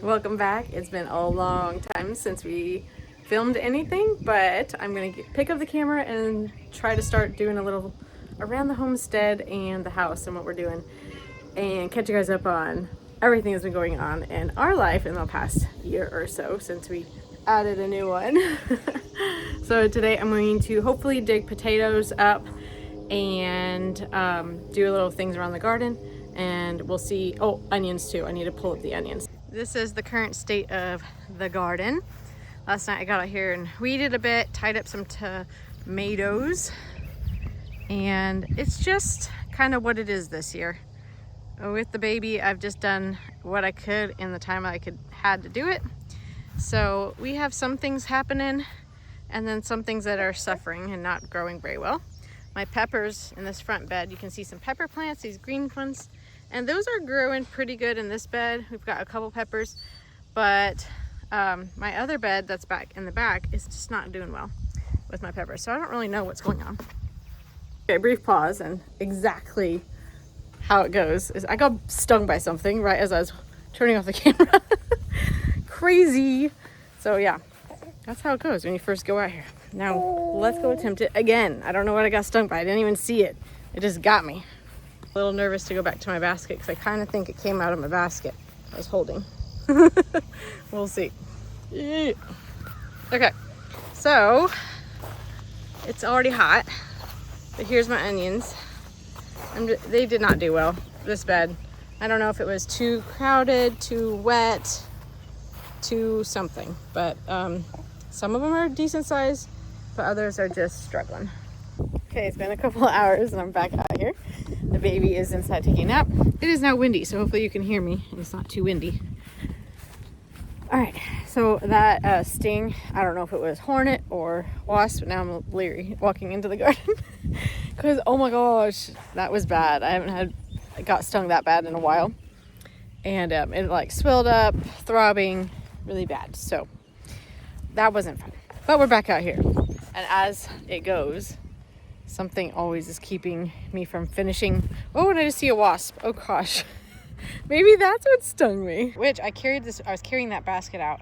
Welcome back. It's been a long time since we filmed anything, but I'm gonna pick up the camera and try to start doing a little around the homestead and the house and what we're doing, and catch you guys up on everything that's been going on in our life in the past year or so since we added a new one. So today I'm going to hopefully dig potatoes up and do little things around the garden, and we'll see. Oh, onions too. I need to pull up the onions. This is the current state of the garden. Last night I got out here and weeded a bit, tied up some tomatoes, and it's just kind of what it is this year. With the baby, I've just done what I could in the time I had to do it. So we have some things happening and then some things that are suffering and not growing very well. My peppers in this front bed, you can see some pepper plants, these green ones, and those are growing pretty good in this bed. We've got a couple peppers, but my other bed that's back in the back is just not doing well with my peppers. So I don't really know what's going on. Okay, brief pause, and exactly how it goes is I got stung by something right as I was turning off the camera. Crazy. So yeah, that's how it goes when you first go out here. Now let's go attempt it again. I don't know what I got stung by. I didn't even see it. It just got me. A little nervous to go back to my basket because I kind of think it came out of my basket I was holding. We'll see. Yeah. Okay, so it's already hot, but here's my onions. They did not do well, this bed. I don't know if it was too crowded, too wet, too something, but some of them are decent size, but others are just struggling. Okay, it's been a couple of hours and I'm back out here. The baby is inside taking a nap. It is now windy, so hopefully you can hear me and it's not too windy. All right, so that sting, I don't know if it was hornet or wasp, but now I'm leery walking into the garden because oh my gosh, that was bad. I got stung that bad in a while, and it like swelled up, throbbing really bad. So that wasn't fun, but we're back out here, and as it goes, something always is keeping me from finishing. Oh, and I just see a wasp. Oh gosh. Maybe that's what stung me. Which I was carrying that basket out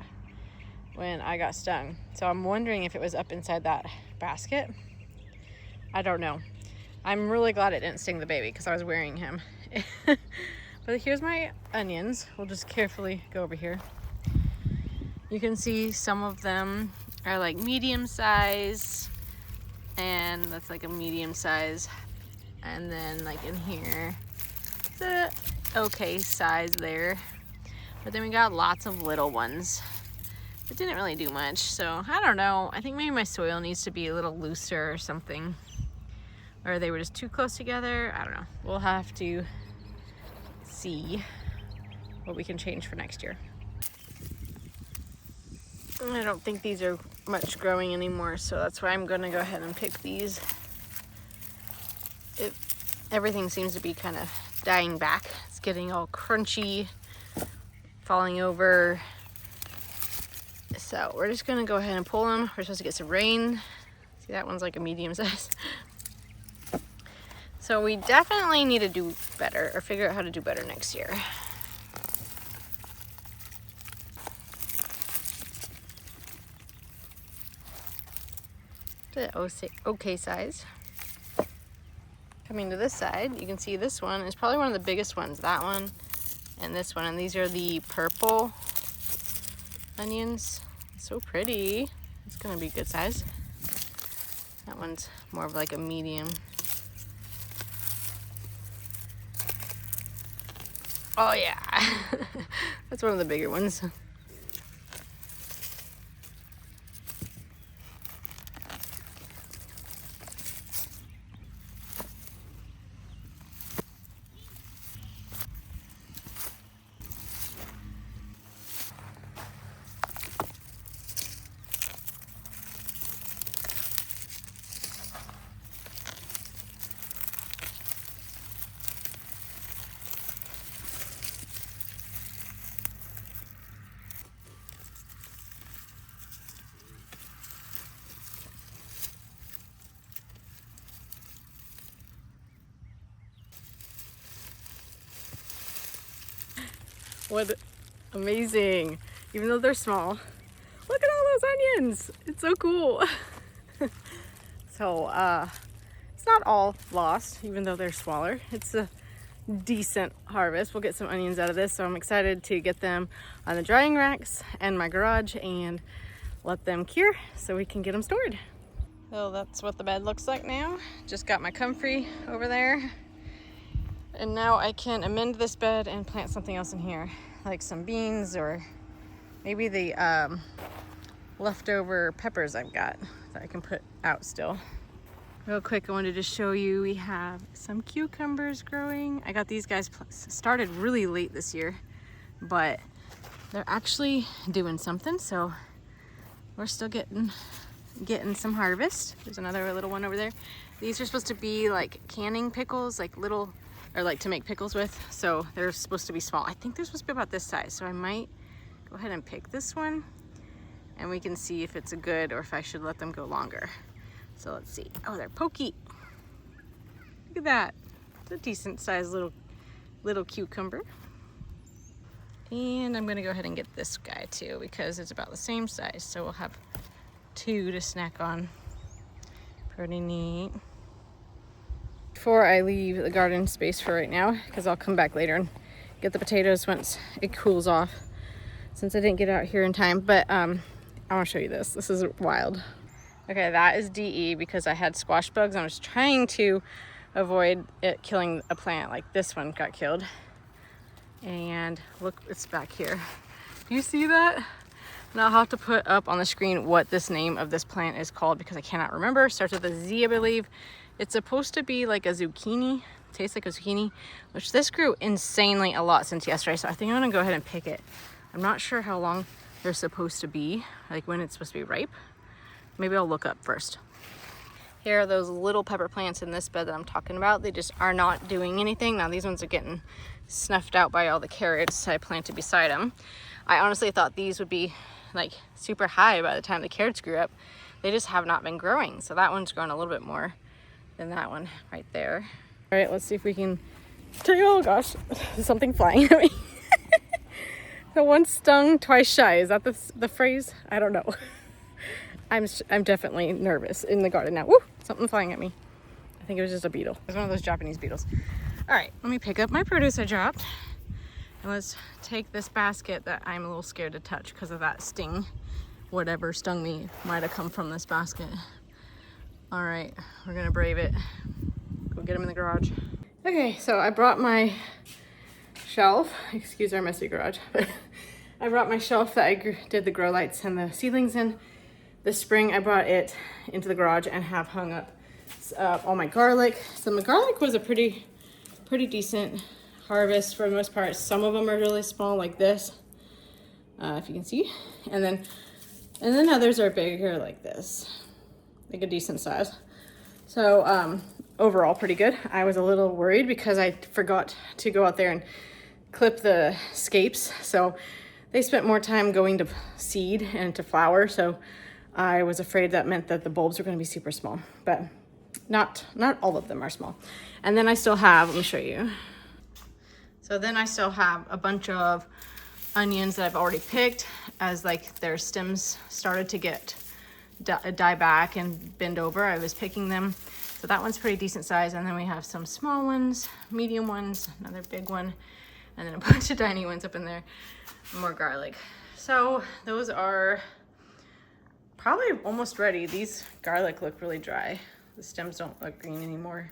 when I got stung. So I'm wondering if it was up inside that basket. I don't know. I'm really glad it didn't sting the baby because I was wearing him. But here's my onions. We'll just carefully go over here. You can see some of them are like medium size, and that's like a medium size. And then like in here, the okay size there, but then we got lots of little ones that didn't really do much. So I don't know, I think maybe my soil needs to be a little looser or something, or they were just too close together. I don't know, we'll have to see what we can change for next year. I don't think these are much growing anymore, so that's why I'm gonna go ahead and pick these. Everything seems to be kind of dying back. It's getting all crunchy, falling over. So we're just gonna go ahead and pull them. We're supposed to get some rain. See, that one's like a medium size. So we definitely need to do better, or figure out how to do better next year. The okay size. Coming to this side, you can see this one is probably one of the biggest ones, that one and this one, and these are the purple onions. So pretty. It's gonna be good size. That one's more of like a medium. Oh yeah. That's one of the bigger ones. Amazing. Even though they're small. Look at all those onions. It's so cool. So it's not all lost, even though they're smaller. It's a decent harvest. We'll get some onions out of this, so I'm excited to get them on the drying racks and my garage and let them cure so we can get them stored. So that's what the bed looks like now. Just got my comfrey over there. And now I can amend this bed and plant something else in here, like some beans or maybe the leftover peppers I've got that I can put out still. Real quick, I wanted to show you we have some cucumbers growing. I got these guys started really late this year, but they're actually doing something, so we're still getting some harvest. There's another little one over there. These are supposed to be like canning pickles, like little, or like to make pickles with, so they're supposed to be small. I think they're supposed to be about this size, so I might go ahead and pick this one and we can see if it's a good or if I should let them go longer. So let's see. Oh, they're pokey. Look at that. It's a decent sized little cucumber. And I'm gonna go ahead and get this guy too because it's about the same size, so we'll have two to snack on. Pretty neat. Before I leave the garden space for right now, because I'll come back later and get the potatoes once it cools off, since I didn't get out here in time, but I want to show you this. This is wild. Okay, that is DE because I had squash bugs. I was trying to avoid it killing a plant. Like this one got killed. And look, it's back here. Do you see that? Now I'll have to put up on the screen what this name of this plant is called because I cannot remember. It starts with a Z, I believe. It's supposed to be like a zucchini. Tastes like a zucchini, which this grew insanely a lot since yesterday. So I think I'm gonna go ahead and pick it. I'm not sure how long they're supposed to be, like when it's supposed to be ripe. Maybe I'll look up first. Here are those little pepper plants in this bed that I'm talking about. They just are not doing anything. Now these ones are getting snuffed out by all the carrots I planted beside them. I honestly thought these would be like super high by the time the carrots grew up. They just have not been growing. So that one's grown a little bit more than that one right there. All right, let's see if we can take, oh gosh, there's something flying at me. The one stung, twice shy. Is that the phrase? I don't know. I'm definitely nervous in the garden now. Woo, something flying at me. I think it was just a beetle. It was one of those Japanese beetles. All right, let me pick up my produce I dropped. And let's take this basket that I'm a little scared to touch because of that sting. Whatever stung me might have come from this basket. All right, we're gonna brave it. Go get them in the garage. Okay, so I brought my shelf. Excuse our messy garage. But I brought my shelf that I did the grow lights and the seedlings in. This spring I brought it into the garage and have hung up all my garlic. So my garlic was a pretty decent harvest for the most part. Some of them are really small like this, if you can see. And then others are bigger like this, like a decent size. So overall pretty good. I was a little worried because I forgot to go out there and clip the scapes. So they spent more time going to seed and to flower. So I was afraid that meant that the bulbs were going to be super small, but not all of them are small. And then I still have, let me show you. So then I still have a bunch of onions that I've already picked as like their stems started to get die back and bend over. I was picking them. So that one's pretty decent size. And then we have some small ones, medium ones, another big one, and then a bunch of tiny ones up in there, more garlic. So those are probably almost ready. These garlic look really dry. The stems don't look green anymore.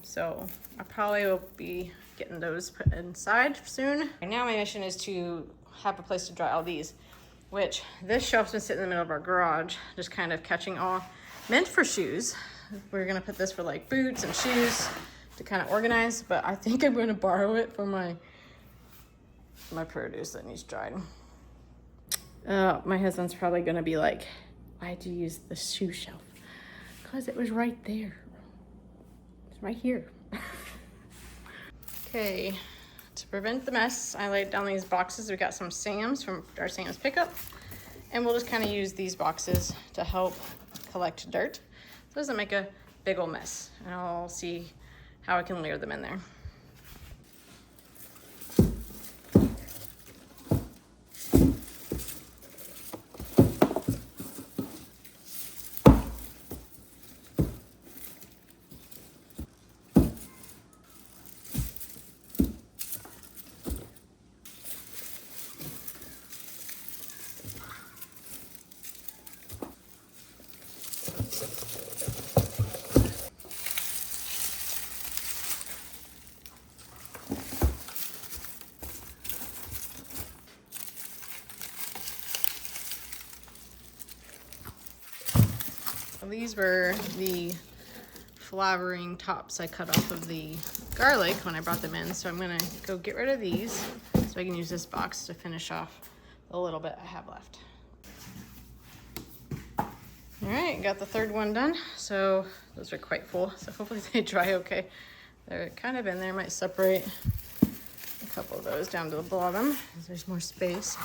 So I probably will be getting those put inside soon. And now my mission is to have a place to dry all these, which this shelf's been sitting in the middle of our garage, just kind of catching all, meant for shoes. We're gonna put this for like boots and shoes to kind of organize, but I think I'm gonna borrow it for my produce that needs dried. My husband's probably gonna be like, why'd you use the shoe shelf? Because it was right there. It's right here. Okay, to prevent the mess, I laid down these boxes. We got some Sam's from our Sam's pickup, and we'll just kind of use these boxes to help collect dirt so it doesn't make a big old mess. And I'll see how I can layer them in there. these were the flowering tops I cut off of the garlic when I brought them in. So I'm gonna go get rid of these so I can use this box to finish off the little bit I have left. All right, got the third one done. So those are quite full. So hopefully they dry okay. They're kind of in there, might separate a couple of those down to the bottom. There's more space.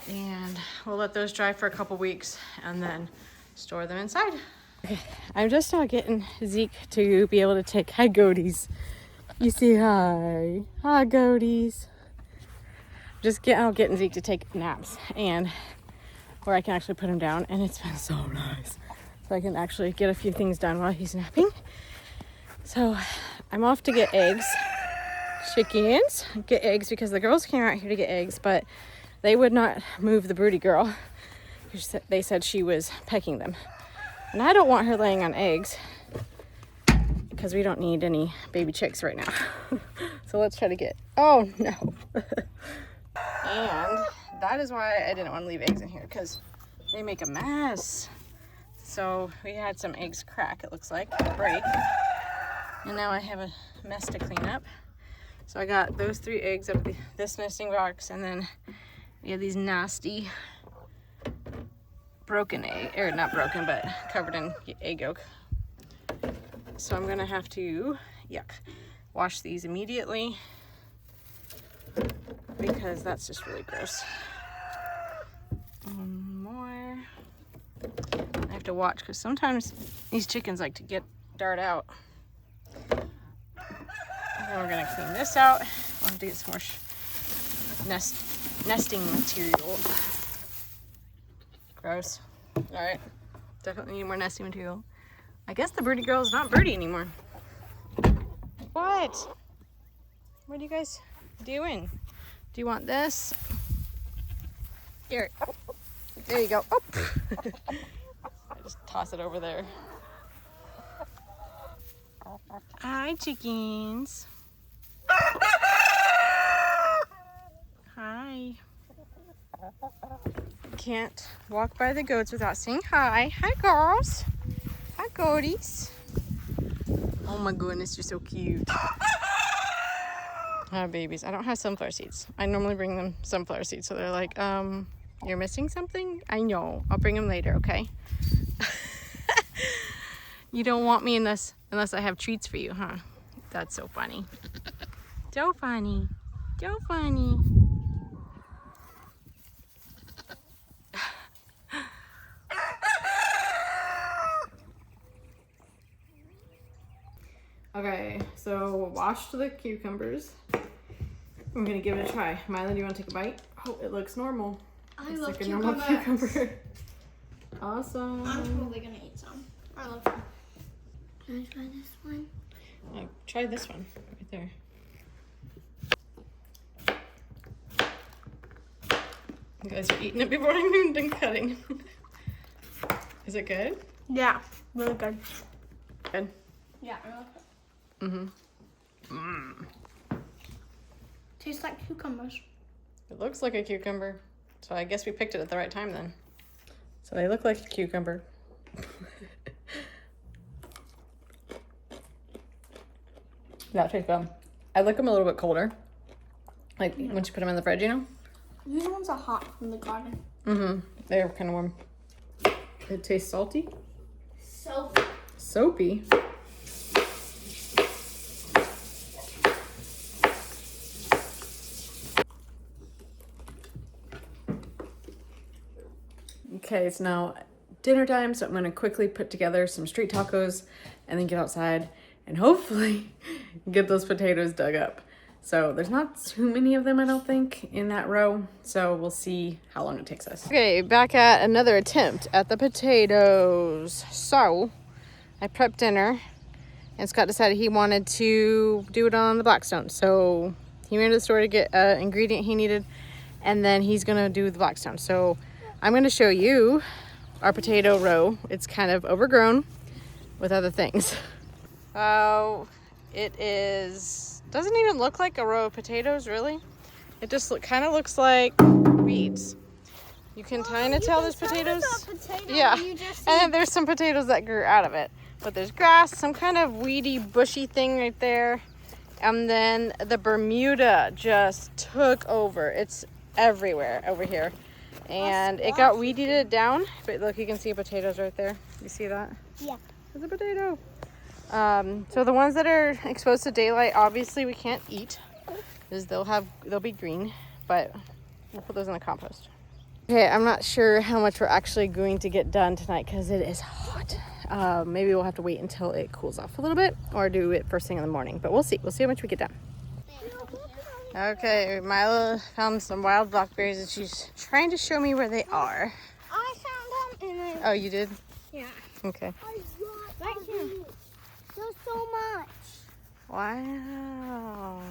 And we'll let those dry for a couple weeks and then store them inside. Okay, I'm just now getting Zeke to be able to take, hi goaties. You say hi. Hi goaties. Just getting Zeke to take naps and where I can actually put him down, and it's been so nice. So I can actually get a few things done while he's napping. So I'm off to get eggs, chickens, get eggs because the girls came out here to get eggs, but they would not move the broody girl. They said she was pecking them. And I don't want her laying on eggs because we don't need any baby chicks right now. So let's try to get, oh no. And that is why I didn't want to leave eggs in here, because they make a mess. So we had some eggs crack, it looks like, break. And now I have a mess to clean up. So I got those 3 eggs out of this nesting box, and then we have these nasty broken egg, or not broken, but covered in egg yolk. So I'm gonna have to, wash these immediately because that's just really gross. One more. I have to watch because sometimes these chickens like to dart out. And then we're gonna clean this out. We'll have to get some more nesting material. Gross. All right, definitely need more nesting material. I guess the birdie girl is not birdie anymore. What? What are you guys doing? Do you want this? Here. There you go. Oh. I just toss it over there. Hi, chickens. Hi. Can't walk by the goats without saying hi. Hi, girls. Hi, goaties. Oh my goodness, you're so cute. Hi, babies. I don't have sunflower seeds. I normally bring them sunflower seeds, so they're like, you're missing something? I know. I'll bring them later, okay? You don't want me unless I have treats for you, huh? That's so funny. So funny. So funny. Okay, so washed the cucumbers. I'm gonna give it a try. Mila, do you want to take a bite? Oh, it looks normal. It's love like a normal cucumber. Awesome. I'm probably gonna eat some. I love them. Can I try this one? Try this one right there. You guys are eating it before I'm even done cutting. Is it good? Yeah, really good. Good. Yeah, really good. Tastes like cucumbers. It looks like a cucumber. So I guess we picked it at the right time then. So they look like a cucumber. That tastes good. I like them a little bit colder. Like once you put them in the fridge, you know? These ones are hot from the garden. They're kind of warm. It tastes salty. Soapy. Soapy? Okay, it's now dinner time, so I'm gonna quickly put together some street tacos and then get outside and hopefully get those potatoes dug up. So there's not too many of them, I don't think, in that row. So we'll see how long it takes us. Okay, back at another attempt at the potatoes. So I prepped dinner and Scott decided he wanted to do it on the Blackstone. So he ran to the store to get an ingredient he needed, and then he's gonna do the Blackstone. So I'm gonna show you our potato row. It's kind of overgrown with other things. Oh, it doesn't even look like a row of potatoes, really. It just kind of looks like weeds. You can kind of tell there's potatoes. Potato Yeah, you just and then there's some potatoes that grew out of it. But there's grass, some kind of weedy, bushy thing right there. And then the Bermuda just took over. It's everywhere over here. And it got weeded down. But look, you can see potatoes right there. You see that? Yeah. There's a potato. So the ones that are exposed to daylight, obviously we can't eat, because they'll be green, but we'll put those in the compost. Okay, I'm not sure how much we're actually going to get done tonight because it is hot. Maybe we'll have to wait until it cools off a little bit, or do it first thing in the morning, but we'll see. We'll see how much we get done. Okay, Milo found some wild blackberries and she's trying to show me where they are. I found them and Oh, you did? yeah. Okay. Right here. There's so much. Wow.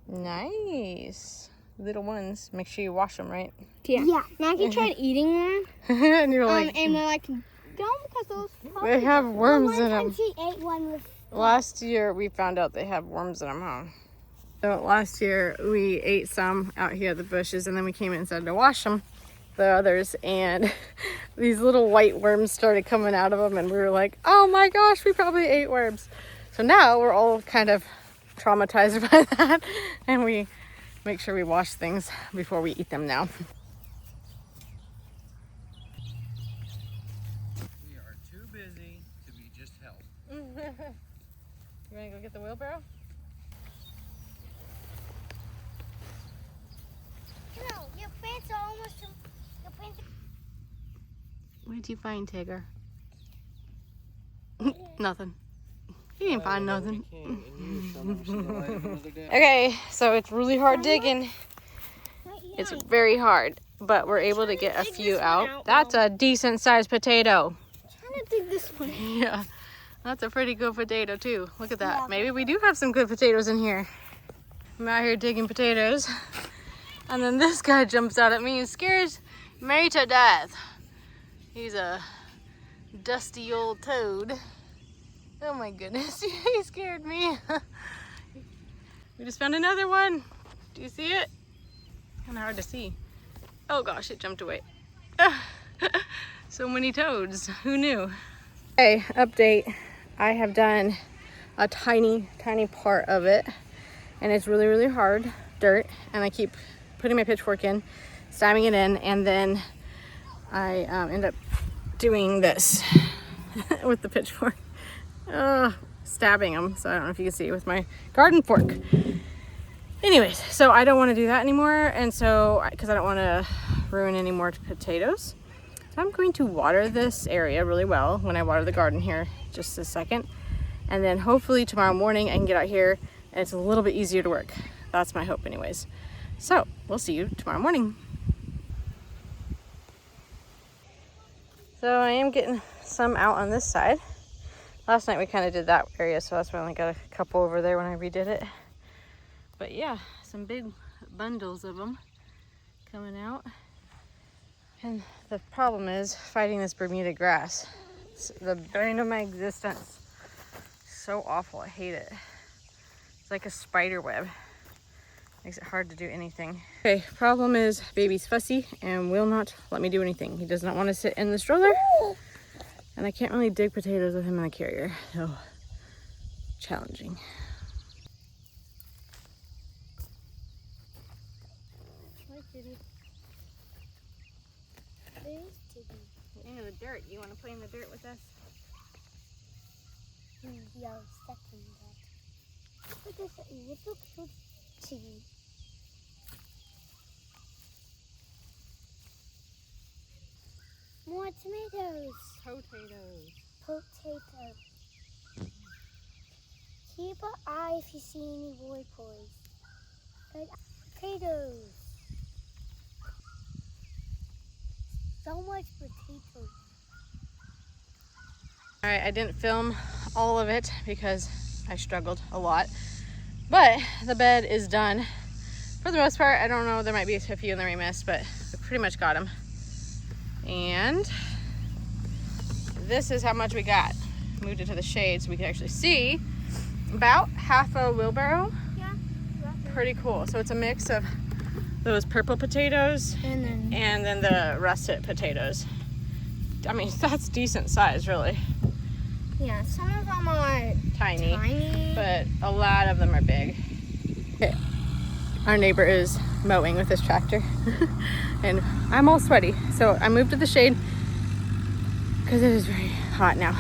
Nice. Little ones. Make sure you wash them, right? Yeah. Maggie tried eating them. And you're like, and they're like, don't, because those. they have worms in One them. time she ate one with. Last year we found out they have worms in them, huh? So last year we ate some out here at the bushes, and then we came inside to wash them, the others, and these little white worms started coming out of them, and we were like, oh my gosh, we probably ate worms. So now we're all kind of traumatized by that, and we make sure we wash things before we eat them now. We are too busy to be just help. You wanna go get the wheelbarrow? No, your pants are almost. Your pants. What did you find, Tigger? Nothing. He didn't find nothing. Okay, so it's really hard digging. It's very hard, but we're able to get a few out. That's a decent sized potato. I'm trying to dig this one. Yeah, that's a pretty good potato too. Look at that. Maybe we do have some good potatoes in here. I'm out here digging potatoes, and then this guy jumps out at me and scares me to death. He's a dusty old toad. Oh my goodness, he scared me. We just found another one. Do you see it? Kind of hard to see. Oh gosh, it jumped away. So many toads, who knew? Okay, update. I have done a tiny part of it, and it's really, really hard dirt, and I keep putting my pitchfork in, stabbing it in, and then I end up doing this with the pitchfork. Stabbing them, so I don't know if you can see with my garden fork. Anyways, so I don't want to do that anymore, and so because I don't want to ruin any more potatoes, so I'm going to water this area really well when I water the garden here just a second, and then hopefully tomorrow morning I can get out here and it's a little bit easier to work. That's my hope anyways. So we'll see you tomorrow morning. So I am getting some out on this side. Last night we kind of did that area, so that's why I only got a couple over there when I redid it. But yeah, some big bundles of them coming out. And the problem is fighting this Bermuda grass. It's the bane of my existence. So awful, I hate it. It's like a spider web. Makes it hard to do anything. Okay, problem is baby's fussy and will not let me do anything. He does not want to sit in the stroller. And I can't really dig potatoes with him in the carrier, so challenging. Into the dirt. You want to play in the dirt with us? Yeah, second that. Look at this. It looks so cheesy. More tomatoes. Potatoes. Keep an eye if you see any boy boys. Good potatoes. So much potatoes. All right, I didn't film all of it because I struggled a lot, but the bed is done for the most part. I don't know, there might be a few in there we missed, but we pretty much got them. And this is how much we got. Moved it to the shade so we can actually see. About half a wheelbarrow. Yeah. pretty cool. So it's a mix of those purple potatoes And and then the russet potatoes. I mean, that's decent size, really. yeah, some of them are Tiny, but a lot of them are big. Okay. Our neighbor is mowing with his tractor and I'm all sweaty. So I moved to the shade because it is very hot now.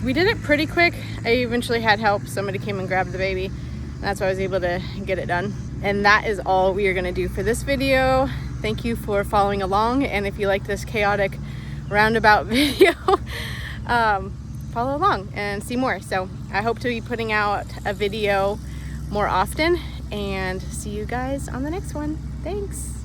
We did it pretty quick. I eventually had help. Somebody came and grabbed the baby. And that's why I was able to get it done. And that is all we are gonna do for this video. Thank you for following along. And if you like this chaotic roundabout video, follow along and see more. So I hope to be putting out a video more often, and see you guys on the next one. Thanks.